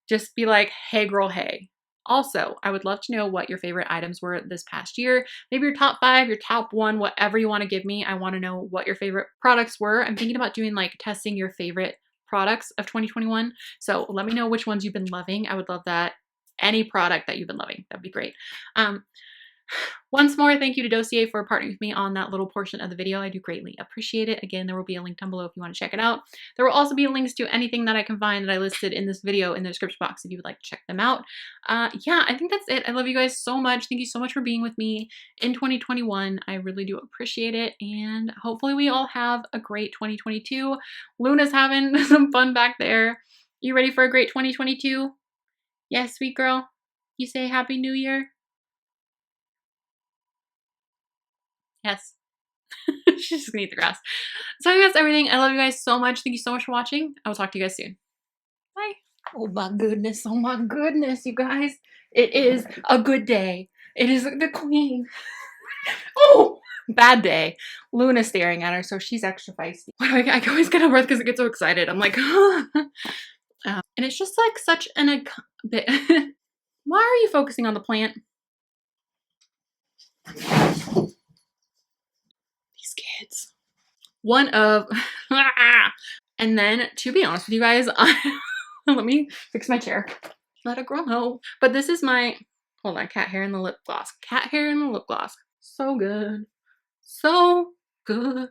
Just be like, hey girl, hey. Also, I would love to know what your favorite items were this past year. Maybe your top 5, your top 1, whatever you want to give me. I want to know what your favorite products were. I'm thinking about doing like testing your favorite products of 2021. So let me know which ones you've been loving. I would love that. Any product that you've been loving. That'd be great. Once more, thank you to Dossier for partnering with me on that little portion of the video. I do greatly appreciate it. Again, there will be a link down below if you want to check it out. There will also be links to anything that I can find that I listed in this video in the description box if you would like to check them out. Yeah, I think that's it. I love you guys so much. Thank you so much for being with me in 2021. I really do appreciate it, and hopefully we all have a great 2022. Luna's having some fun back there. You ready for a great 2022? Yes, sweet girl. You say Happy New Year? Yes. She's just gonna eat the grass. So I think that's everything. I love you guys so much. Thank you so much for watching. I will talk to you guys soon. Bye. Oh my goodness. Oh my goodness, you guys. It is a good day. It is the queen. Oh, bad day. Luna's staring at her, so she's extra feisty. I always get a breath because I get so excited. I'm like, and it's just like such an bit. Why are you focusing on the plant? Kids. One of and then to be honest with you guys, let me fix my chair. Let it grow. But this is my hold on, cat hair in the lip gloss. Cat hair in the lip gloss. So good. So good.